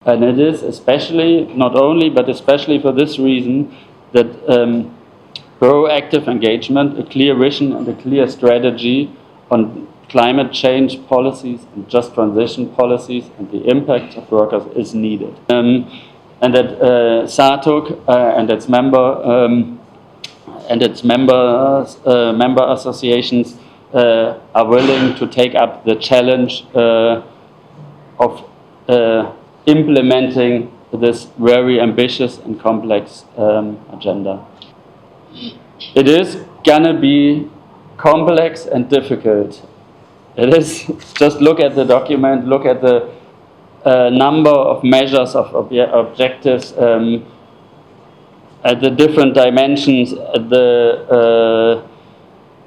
And it is especially, not only, but especially for this reason, that proactive engagement, a clear vision and a clear strategy on climate change policies and just transition policies and the impact of workers is needed. And that SATUC and its member associations are willing to take up the challenge of implementing this very ambitious and complex agenda. It is gonna be complex and difficult. It is, just look at the document, look at the number of measures, of objectives, at the different dimensions, at the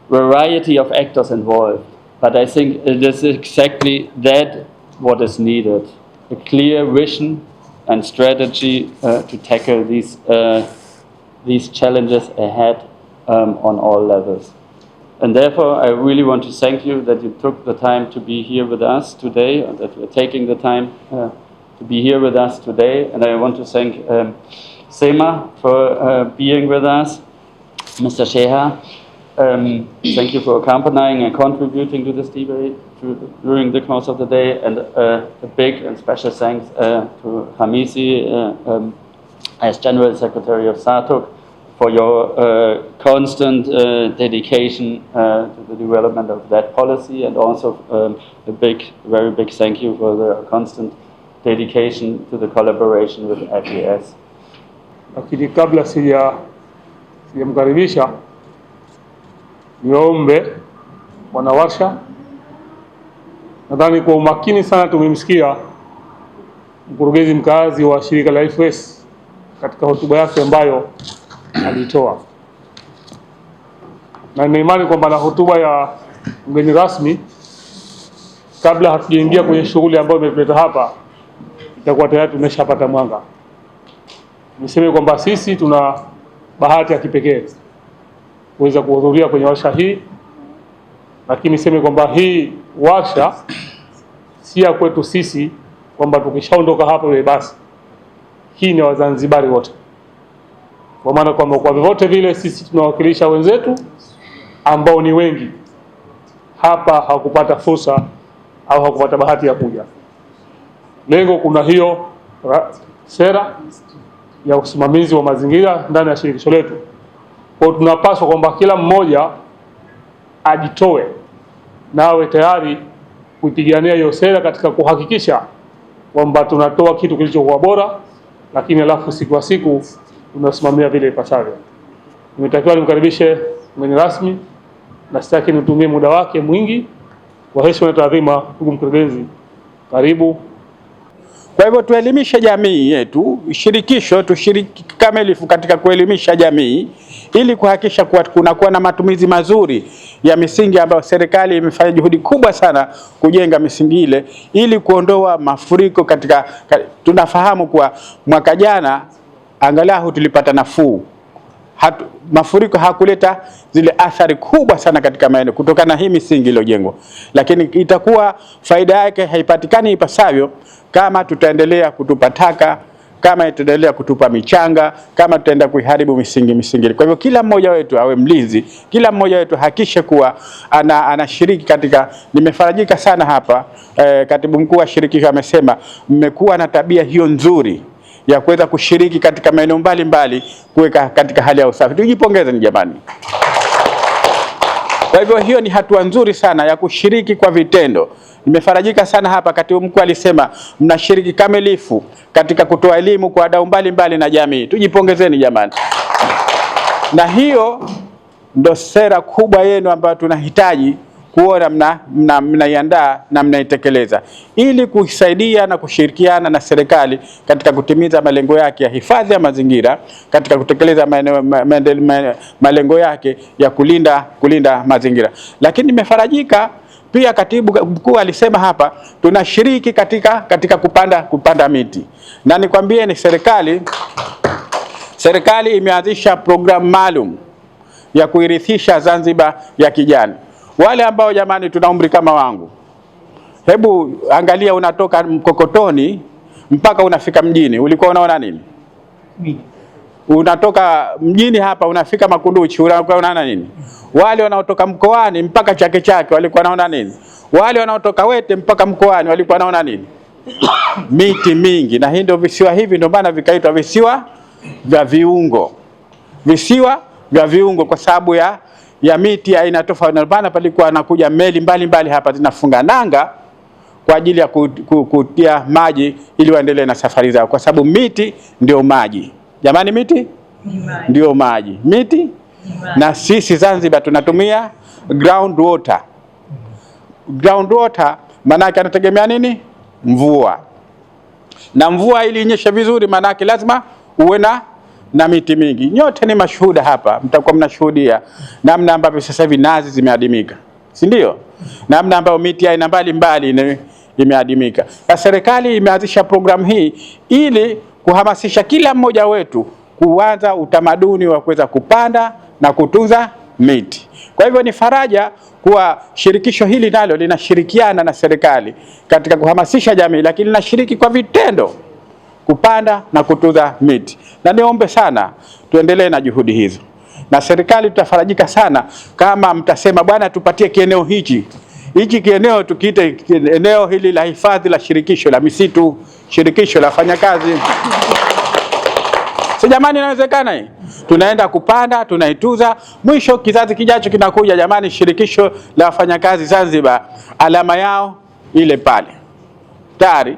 variety of actors involved. But I think it is exactly that what is needed. A clear vision and strategy to tackle these challenges ahead on all levels. And therefore, I really want to thank you that you took the time to be here with us today, and that you're taking the time to be here with us today. And I want to thank SEMA for being with us, Mr. Sheha. Thank you for accompanying and contributing to this debate during the course of the day, and a big and special thanks to Hamisi as General Secretary of SATUC for your constant dedication to the development of that policy, and also a very big thank you for the constant dedication to the collaboration with FES. Lakini kabla sijamkaribisha, niombe Bwana Warsha, nadhani kwa umakini sana tumemsikia mkurugenzi mkazi wa shirika la FES katika hotuba yake ambayo alitoa, na nina imani kwamba na hotuba ya mgeni rasmi, kabla hatujaingia kwenye shughuli ambayo imetuleta hapa, itakuwa tayari tumeshapata mwanga. Niseme kwamba sisi tuna bahati ya kipekee kuweza kuhudhuria kwenye warsha hii, lakini niseme kwamba hii warsha si ya kwetu sisi kwamba tukishaondoka hapa basi. Hii ni Wazanzibari wote, kwa maana kwamba kwa vyovyote vile sisi tunawakilisha wenzetu ambao ni wengi hapa hawakupata fursa au hawakupata bahati ya kuja. Lengo, kuna hiyo sera ya usimamizi wa mazingira ndani ya shirikisho letu. Kwa tunapaswa kwamba kila mmoja ajitoe na awe tayari kuipigania hiyo sera katika kuhakikisha kwamba tunatoa kitu kilichokuwa bora, lakini alafu siku kwa siku tunasimamia vile ipasavyo. Nimetakiwa nimkaribishe mgeni rasmi, na sitaki nitumie muda wake mwingi. Kwa heshima na taadhima, ndugu mkurugenzi, karibu. Kwa hivyo tuelimishe jamii yetu, shirikisho tushiriki kamilifu katika kuelimisha jamii ili kuhakikisha kuwa kunakuwa na matumizi mazuri ya misingi ambayo serikali imefanya juhudi kubwa sana kujenga misingi ile ili kuondoa mafuriko katika. Tunafahamu kuwa mwaka jana angalau tulipata nafuu. Mafuriko hakuleta zile athari kubwa sana katika maeneo kutokana na hii misingi iliyojengwa, lakini itakuwa faida yake haipatikani ipasavyo kama tutaendelea kutupa taka, kama tutaendelea kutupa michanga, kama tutaenda kuiharibu misingi. Kwa hivyo kila mmoja wetu awe mlinzi, kila mmoja wetu hakikishe kuwa anashiriki katika. Nimefarajika sana hapa katibu mkuu wa shirikisho amesema mmekuwa na tabia hiyo nzuri ya kuweza kushiriki katika maeneo mbalimbali kuweka katika hali ya usafi. Tujipongeze ni jamani. Kwa hivyo hiyo ni hatua nzuri sana ya kushiriki kwa vitendo. Nimefarajika sana hapa katibu mkuu alisema mnashiriki kamilifu katika kutoa elimu kwa wadau mbalimbali na jamii. Tujipongezeni jamani. Na hiyo ndo sera kubwa yenu ambayo tunahitaji kuona mnaiandaa na mnaitekeleza ili kusaidia na kushirikiana na serikali katika kutimiza malengo yake ya hifadhi ya mazingira, katika kutekeleza malengo yake ya kulinda mazingira. Lakini nimefarajika pia katibu mkuu alisema hapa tunashiriki katika kupanda miti. Na nikwambie ni serikali imeanzisha programu maalum ya kuirithisha Zanzibar ya kijani. Wale ambao jamani tuna umri kama wangu, hebu angalia unatoka Mkokotoni mpaka unafika mjini, ulikuwa unaona nini? Unatoka mjini hapa unafika Makunduchi, ulikuwa unaona nini? Wale wanaotoka mkoani mpaka Chake Chake walikuwa wanaona nini? Wale wanaotoka Wete mpaka mkoani walikuwa wanaona nini? Miti mingi. Na hii ndio visiwa hivi, ndio maana vikaitwa visiwa vya viungo. Visiwa vya viungo kwa sababu ya miti aina tofauti. Na maana palikuwa anakuja meli mbalimbali hapa zinafunga nanga kwa ajili ya kutia maji ili waendelee na safari zao, kwa sababu miti ndio maji. Jamani, miti ndio maji. Miti na sisi Zanzibar tunatumia ground water. Ground water maana yake anategemea nini? Mvua. Na mvua ili inyeshe vizuri maana yake lazima uwe na miti mingi. Nyote ni mashuhuda hapa, mtakuwa mnashuhudia namna ambavyo sasa hivi nazi zimeadimika, si ndio? Namna ambayo miti aina mbalimbali imeadimika. Na serikali imeanzisha programu hii ili kuhamasisha kila mmoja wetu kuanza utamaduni wa kuweza kupanda na kutunza miti. Kwa hivyo ni faraja kuwa shirikisho hili nalo linashirikiana na serikali katika kuhamasisha jamii, lakini linashiriki kwa vitendo kupanda na kutunza miti. Na niombe sana tuendelee na juhudi hizo. Na serikali tutafarajika sana kama mtasema bwana tupatie kieneo hichi. Hichi kieneo tukiite eneo hili la hifadhi la shirikisho la misitu, shirikisho la wafanyakazi. Si jamani, inawezekana hii? Tunaenda kupanda, tunaituza, mwisho kizazi kijacho kinakuja, jamani, shirikisho la wafanyakazi Zanzibar, alama yao ile pale. Tayari.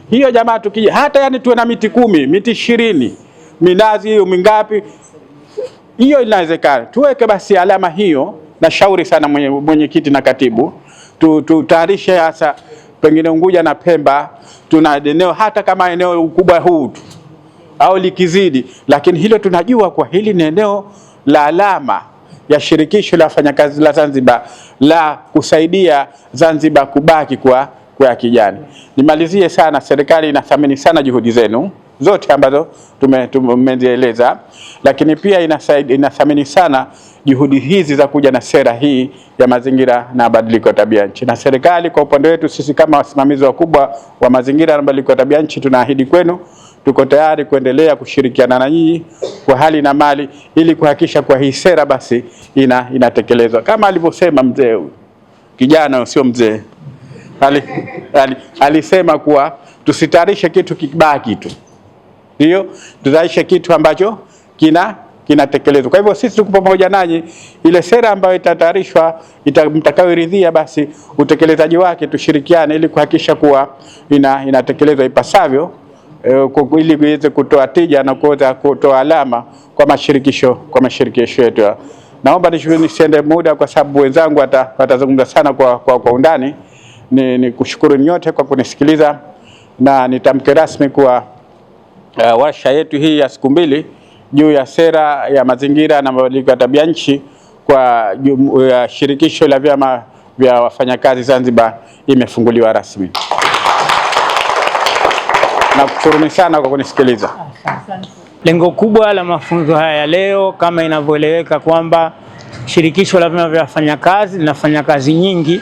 Hiyo jamaa tukija hata yani tuwe na miti 10, miti 20, minazi hiyo mingapi? Hiyo inawezekana. Tuweke basi alama hiyo, na shauri sana mwenyekiti na katibu. Tutayarishe hasa pengine Unguja na Pemba tuna eneo, hata kama eneo ukubwa huu tu au likizidi, lakini hilo tunajua kwa hili ni eneo la alama ya shirikisho la wafanyakazi la Zanzibar la kusaidia Zanzibar kubaki kwa kijani. Nimalizie sana, serikali inathamini sana juhudi zenu zote ambazo tumezieleza, lakini pia inathamini sana juhudi hizi za kuja na sera hii ya mazingira na mabadiliko ya tabia nchi. Na serikali kwa upande wetu sisi kama wasimamizi wakubwa wa mazingira na mabadiliko ya tabia nchi tunaahidi kwenu tuko tayari kuendelea kushirikiana na nyinyi kwa hali na mali ili kuhakikisha kwa hii sera basi inatekelezwa. Kama alivyosema mzee huyu, kijana sio mzee, alisema kuwa tusitayarishe kitu kibaki tu. Ndio, tutayarishe kitu ambacho kinatekelezwa. Kwa hivyo sisi tuko pamoja nanyi, ile sera ambayo itatayarishwa mtakayoridhia basi utekelezaji wake tushirikiane ili kuhakikisha kuwa inatekelezwa ipasavyo, ili iweze kutoa tija na kuweza kutoa alama kwa mashirikisho yetu. Naomba nisiende muda kwa sababu wenzangu watazungumza sana kwa undani. Ni kushukuru nyote kwa kunisikiliza, na nitamke rasmi kuwa warsha yetu hii ya siku 2 juu ya sera ya mazingira na mabadiliko ya tabia nchi kwa shirikisho la vyama vya wafanyakazi Zanzibar imefunguliwa rasmi. Nakushukuru sana kwa kunisikiliza. Lengo kubwa la mafunzo haya leo kama inavyoeleweka kwamba shirikisho la vyama vya wafanyakazi linafanya kazi nyingi,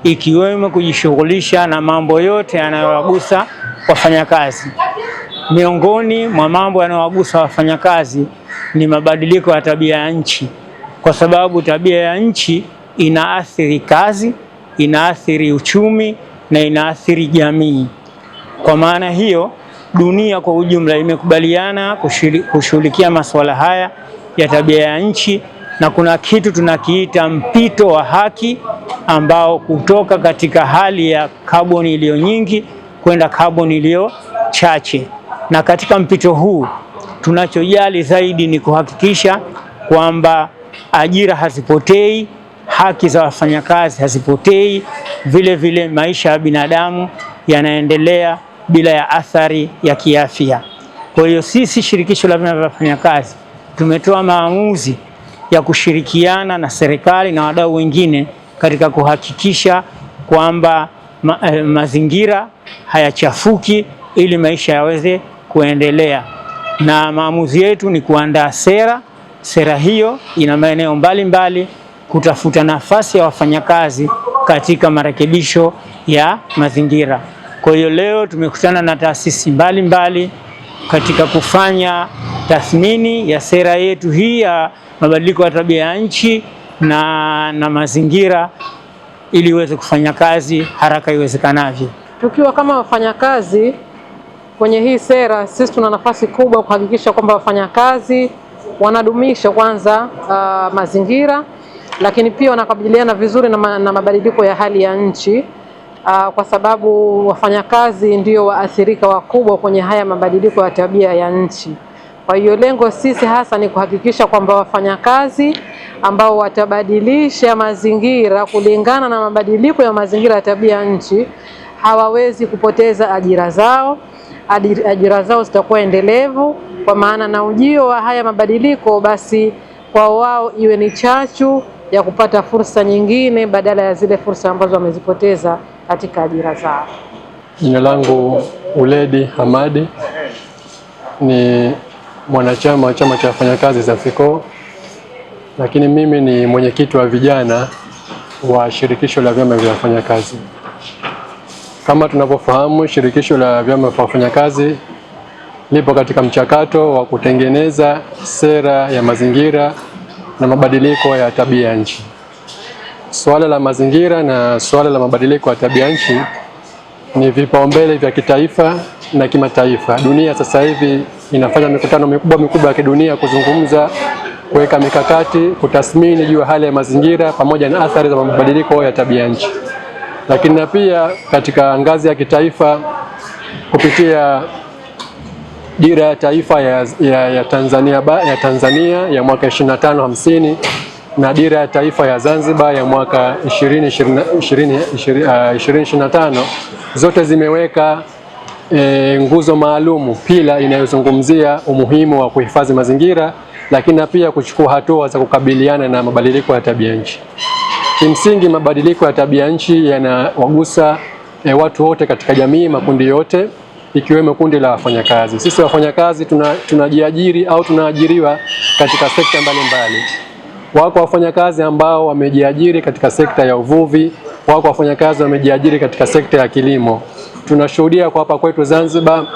ikiwemo kujishughulisha na mambo yote yanayowagusa wafanyakazi. Miongoni mwa mambo yanayowagusa wafanyakazi ni mabadiliko ya tabia ya nchi, kwa sababu tabia ya nchi inaathiri kazi, inaathiri uchumi na inaathiri jamii. Kwa maana hiyo, dunia kwa ujumla imekubaliana kushughulikia masuala haya ya tabia ya nchi, na kuna kitu tunakiita mpito wa haki ambao kutoka katika hali ya kaboni iliyo nyingi kwenda kaboni iliyo chache. Na katika mpito huu tunachojali zaidi ni kuhakikisha kwamba ajira hazipotei, haki za wafanyakazi hazipotei, vile vile maisha ya binadamu yanaendelea bila ya athari ya kiafya. Kwa hiyo sisi shirikisho la vyama vya wafanyakazi tumetoa maamuzi ya kushirikiana na serikali na wadau wengine katika kuhakikisha kwamba mazingira hayachafuki ili maisha yaweze kuendelea. Na maamuzi yetu ni kuandaa sera. Sera hiyo ina maeneo mbalimbali, kutafuta nafasi ya wafanyakazi katika marekebisho ya mazingira. Kwa hiyo leo tumekutana na taasisi mbalimbali katika kufanya tathmini ya sera yetu hii ya mabadiliko ya tabia ya nchi na mazingira ili iweze kufanya kazi haraka iwezekanavyo. Tukiwa kama wafanyakazi kwenye hii sera, sisi tuna nafasi kubwa kuhakikisha kwamba wafanyakazi wanadumisha kwanza mazingira, lakini pia wanakabiliana vizuri na mabadiliko ya hali ya nchi, kwa sababu wafanyakazi ndio waathirika wakubwa kwenye haya mabadiliko ya tabia ya nchi. Kwa hiyo lengo sisi hasa ni kuhakikisha kwamba wafanyakazi ambao watabadilisha mazingira kulingana na mabadiliko ya mazingira ya tabia ya nchi hawawezi kupoteza ajira zao. Ajira zao zitakuwa endelevu, kwa maana na ujio wa haya mabadiliko basi kwa wao iwe ni chachu ya kupata fursa nyingine badala ya zile fursa ambazo wamezipoteza katika ajira zao. Jina langu Uledi Hamadi, ni mwanachama wa chama cha wafanyakazi Zafico, lakini mimi ni mwenyekiti wa vijana wa shirikisho la vyama vya wafanyakazi. Kama tunavyofahamu, shirikisho la vyama vya wafanyakazi lipo katika mchakato wa kutengeneza sera ya mazingira na mabadiliko ya tabia ya nchi. Suala la mazingira na suala la mabadiliko ya tabia nchi ni vipaumbele vya kitaifa na kimataifa. Dunia sasa hivi inafanya mikutano mikubwa ya kidunia kuzungumza, kuweka mikakati, kutathmini juu ya hali ya mazingira pamoja na athari za mabadiliko ya tabia nchi. Lakini na pia katika ngazi ya kitaifa kupitia dira ya taifa ya Tanzania ya mwaka 2550 na dira ya taifa ya Zanzibar ya mwaka 2025 zote zimeweka nguzo maalumu, pila inayozungumzia umuhimu wa kuhifadhi mazingira, lakini na pia kuchukua hatua za kukabiliana na mabadiliko ya tabia nchi. Kimsingi mabadiliko ya tabia nchi yanawagusa watu wote katika jamii, makundi yote, ikiwemo kundi la wafanyakazi. Sisi wafanyakazi tunajiajiri au tunaajiriwa katika sekta mbalimbali. Wako wafanyakazi ambao wamejiajiri katika sekta ya uvuvi, wako wafanyakazi wamejiajiri katika sekta ya kilimo. Tunashuhudia kwa hapa kwetu Zanzibar,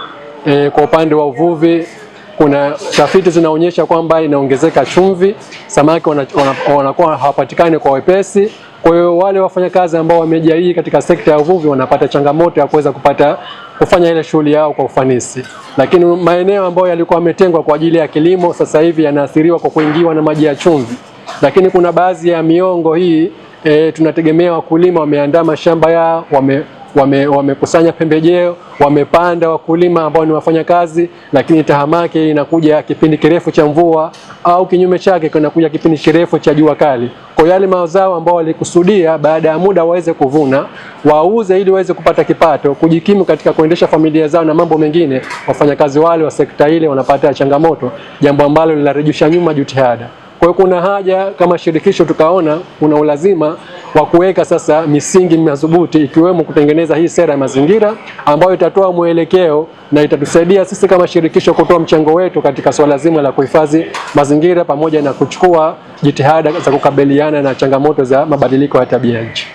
kwa upande wa uvuvi kuna tafiti zinaonyesha kwamba inaongezeka chumvi, samaki wanakuwa hawapatikani kwa wepesi. Kwa hiyo wale wafanyakazi ambao wamejiajiri katika sekta ya uvuvi wanapata changamoto ya kuweza kufanya ile shughuli yao kwa ufanisi. Lakini maeneo ambayo yalikuwa yametengwa kwa ajili ya kilimo sasa hivi yanaathiriwa kwa kuingiwa na maji ya chumvi. Lakini kuna baadhi ya miongo hii tunategemea wakulima wameandaa mashamba yao, wamekusanya pembejeo, wamepanda wakulima ambao ni wafanyakazi, lakini tahamaki inakuja kipindi kirefu cha mvua au kinyume chake kunakuja kipindi kirefu cha jua kali. Kwa yale mazao ambao walikusudia baada ya muda waweze kuvuna, wauze ili waweze kupata kipato, kujikimu katika kuendesha familia zao na mambo mengine, wafanyakazi wale wa sekta ile wanapata changamoto, jambo ambalo linarejesha nyuma jitihada. Kwa hiyo kuna haja kama shirikisho tukaona kuna ulazima wa kuweka sasa misingi madhubuti, ikiwemo kutengeneza hii sera ya mazingira ambayo itatoa mwelekeo na itatusaidia sisi kama shirikisho kutoa mchango wetu katika swala zima la kuhifadhi mazingira pamoja na kuchukua jitihada za kukabiliana na changamoto za mabadiliko ya tabia nchi.